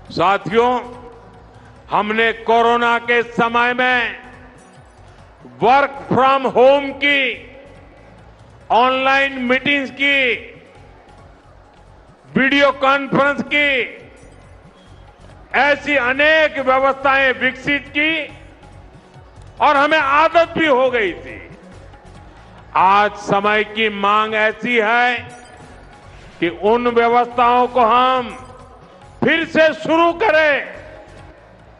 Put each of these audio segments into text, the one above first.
साथियों, हमने कोरोना के समय में वर्क फ्रॉम होम की, ऑनलाइन मीटिंग्स की, वीडियो कॉन्फ्रेंस की, ऐसी अनेक व्यवस्थाएं विकसित की और हमें आदत भी हो गई थी। आज समय की मांग ऐसी है कि उन व्यवस्थाओं को हम फिर से शुरू करें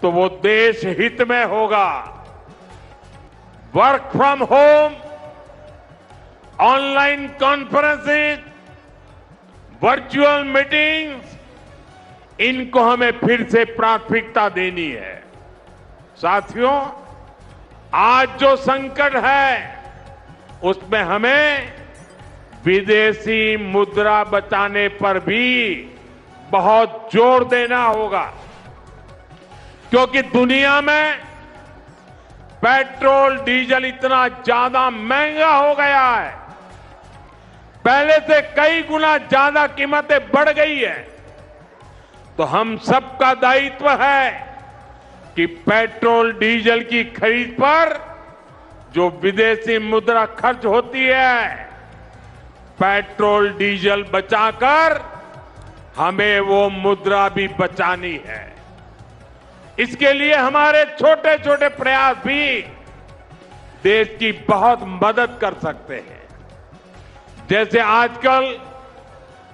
तो वो देश हित में होगा। Work from home, online conferences, virtual meetings, इनको हमें फिर से प्राथमिकता देनी है। साथियों, आज जो संकट है उसमें हमें विदेशी मुद्रा बचाने पर भी बहुत जोर देना होगा, क्योंकि दुनिया में पेट्रोल डीजल इतना ज्यादा महंगा हो गया है, पहले से कई गुना ज्यादा कीमतें बढ़ गई है। तो हम सबका दायित्व है कि पेट्रोल डीजल की खरीद पर जो विदेशी मुद्रा खर्च होती है, पेट्रोल डीजल बचाकर हमें वो मुद्रा भी बचानी है। इसके लिए हमारे छोटे छोटे प्रयास भी देश की बहुत मदद कर सकते हैं। जैसे आजकल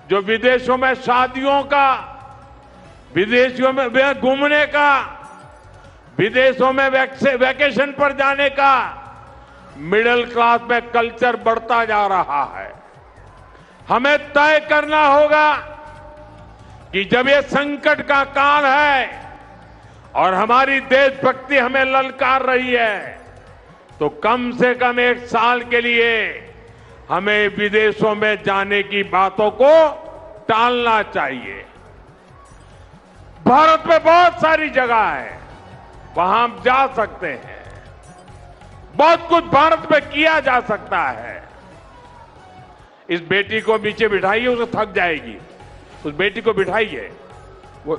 जो विदेशों में शादियों का, विदेशों में घूमने का, विदेशों में वैकेशन पर जाने का मिडिल क्लास में कल्चर बढ़ता जा रहा है। हमें तय करना होगा कि जब ये संकट का काल है और हमारी देशभक्ति हमें ललकार रही है, तो कम से कम एक साल के लिए हमें विदेशों में जाने की बातों को टालना चाहिए। भारत में बहुत सारी जगह है, वहां हम जा सकते हैं। बहुत कुछ भारत में किया जा सकता है। इस बेटी को नीचे बिठाइए, उसे थक जाएगी। उस बेटी को बिठाइए। वो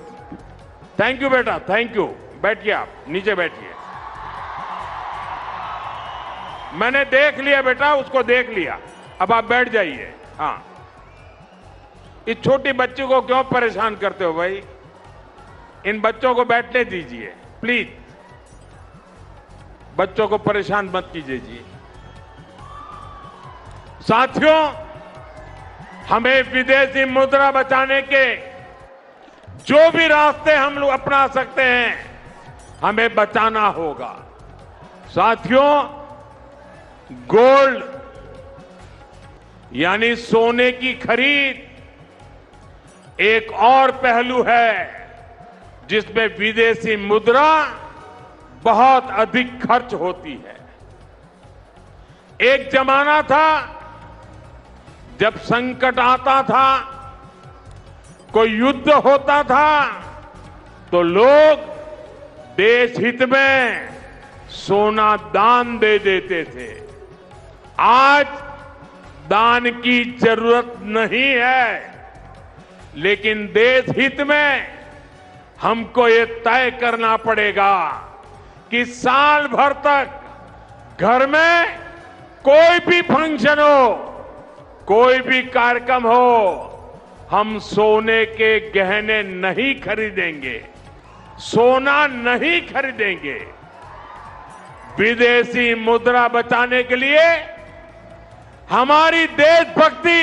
थैंक यू बेटा, थैंक यू। बैठिए, आप नीचे बैठिए। मैंने देख लिया बेटा, उसको देख लिया। अब आप बैठ जाइए। हाँ, इस छोटी बच्ची को क्यों परेशान करते हो भाई? इन बच्चों को बैठने दीजिए प्लीज। बच्चों को परेशान मत कीजिए जी। साथियों, हमें विदेशी मुद्रा बचाने के जो भी रास्ते हम लोग अपना सकते हैं, हमें बचाना होगा। साथियों, गोल्ड यानी सोने की खरीद एक और पहलू है जिसमें विदेशी मुद्रा बहुत अधिक खर्च होती है। एक जमाना था जब संकट आता था, कोई युद्ध होता था, तो लोग देश हित में सोना दान दे देते थे। आज दान की जरूरत नहीं है, लेकिन देश हित में हमको ये तय करना पड़ेगा कि साल भर तक घर में कोई भी फंक्शन हो, कोई भी कार्यक्रम हो, हम सोने के गहने नहीं खरीदेंगे, सोना नहीं खरीदेंगे। विदेशी मुद्रा बचाने के लिए हमारी देशभक्ति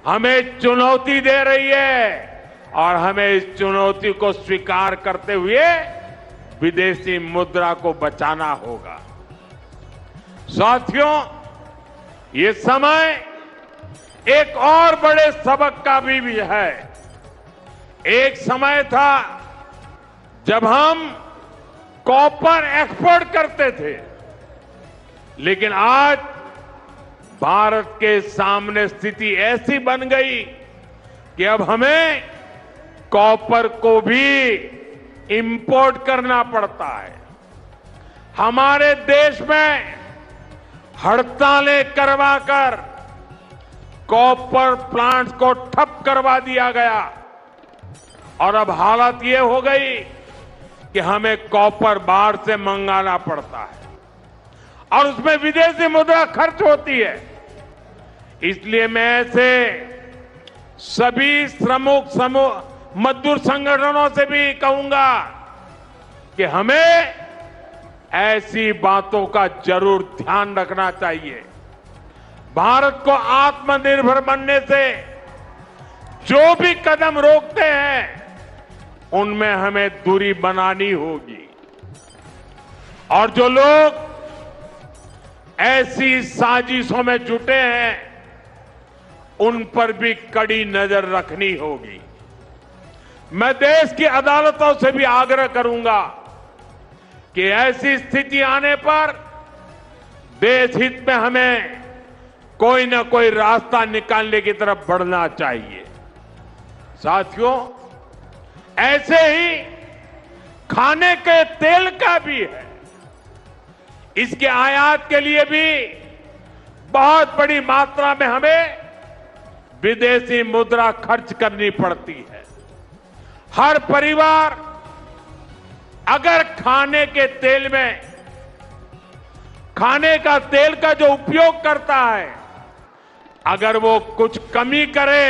हमें चुनौती दे रही है और हमें इस चुनौती को स्वीकार करते हुए विदेशी मुद्रा को बचाना होगा। साथियों, ये समय एक और बड़े सबक का भी है। एक समय था जब हम कॉपर एक्सपोर्ट करते थे, लेकिन आज भारत के सामने स्थिति ऐसी बन गई कि अब हमें कॉपर को भी इंपोर्ट करना पड़ता है। हमारे देश में हड़तालें करवाकर कॉपर प्लांट्स को ठप करवा दिया गया। और अब हालत ये हो गई कि हमें कॉपर बाहर से मंगाना पड़ता है और उसमें विदेशी मुद्रा खर्च होती है। इसलिए मैं ऐसे सभी श्रमिक समूह मजदूर संगठनों से भी कहूंगा कि हमें ऐसी बातों का जरूर ध्यान रखना चाहिए। भारत को आत्मनिर्भर बनने से जो भी कदम रोकते हैं उनमें हमें दूरी बनानी होगी और जो लोग ऐसी साजिशों में जुटे हैं उन पर भी कड़ी नजर रखनी होगी। मैं देश की अदालतों से भी आग्रह करूंगा कि ऐसी स्थिति आने पर देश हित में हमें कोई ना कोई रास्ता निकालने की तरफ बढ़ना चाहिए। साथियों, ऐसे ही खाने के तेल का भी है। इसके आयात के लिए भी बहुत बड़ी मात्रा में हमें विदेशी मुद्रा खर्च करनी पड़ती है। हर परिवार अगर खाने के तेल में खाने का तेल का जो उपयोग करता है अगर वो कुछ कमी करे,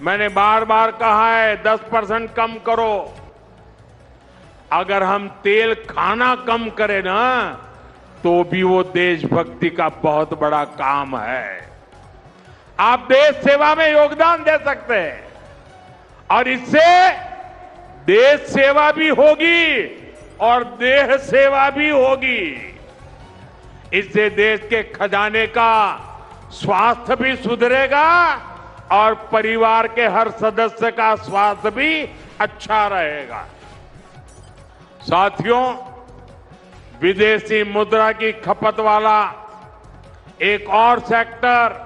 मैंने बार बार कहा है 10% कम करो। अगर हम तेल खाना कम करें ना तो भी वो देशभक्ति का बहुत बड़ा काम है। आप देश सेवा में योगदान दे सकते हैं और इससे देश सेवा भी होगी और देह सेवा भी होगी। इससे देश के खजाने का स्वास्थ्य भी सुधरेगा और परिवार के हर सदस्य का स्वास्थ्य भी अच्छा रहेगा। साथियों, विदेशी मुद्रा की खपत वाला एक और सेक्टर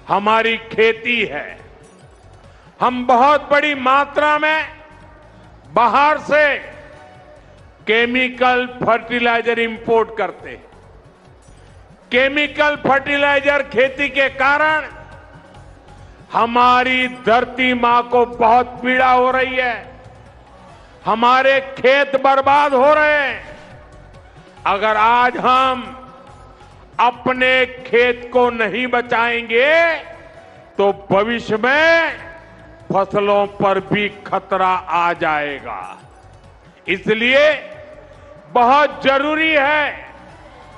हमारी खेती है। हम बहुत बड़ी मात्रा में बाहर से केमिकल फर्टिलाइजर इंपोर्ट करते हैं। केमिकल फर्टिलाइजर खेती के कारण हमारी धरती मां को बहुत पीड़ा हो रही है। हमारे खेत बर्बाद हो रहे हैं। अगर आज हम अपने खेत को नहीं बचाएंगे तो भविष्य में फसलों पर भी खतरा आ जाएगा। इसलिए बहुत जरूरी है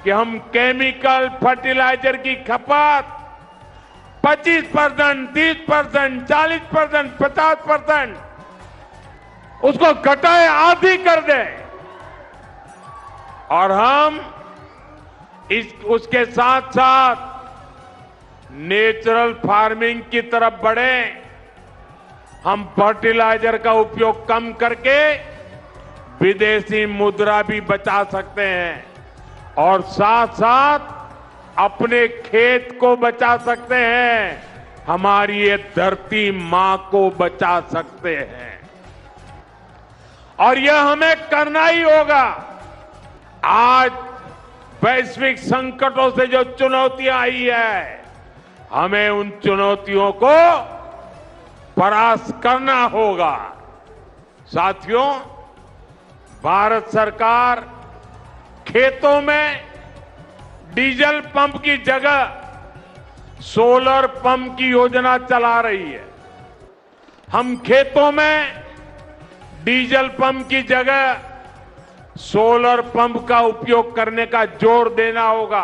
कि हम केमिकल फर्टिलाइजर की खपत 25%, 30%, 40%, 50% उसको घटाए, आधी कर दें और हम उसके साथ साथ नेचुरल फार्मिंग की तरफ बढ़ें। हम फर्टिलाइजर का उपयोग कम करके विदेशी मुद्रा भी बचा सकते हैं और साथ साथ अपने खेत को बचा सकते हैं, हमारी ये धरती मां को बचा सकते हैं और यह हमें करना ही होगा। आज वैश्विक संकटों से जो चुनौतियां आई है, हमें उन चुनौतियों को परास्त करना होगा। साथियों, भारत सरकार खेतों में डीजल पंप की जगह सोलर पंप की योजना चला रही है। हम खेतों में डीजल पंप की जगह सोलर पंप का उपयोग करने का जोर देना होगा।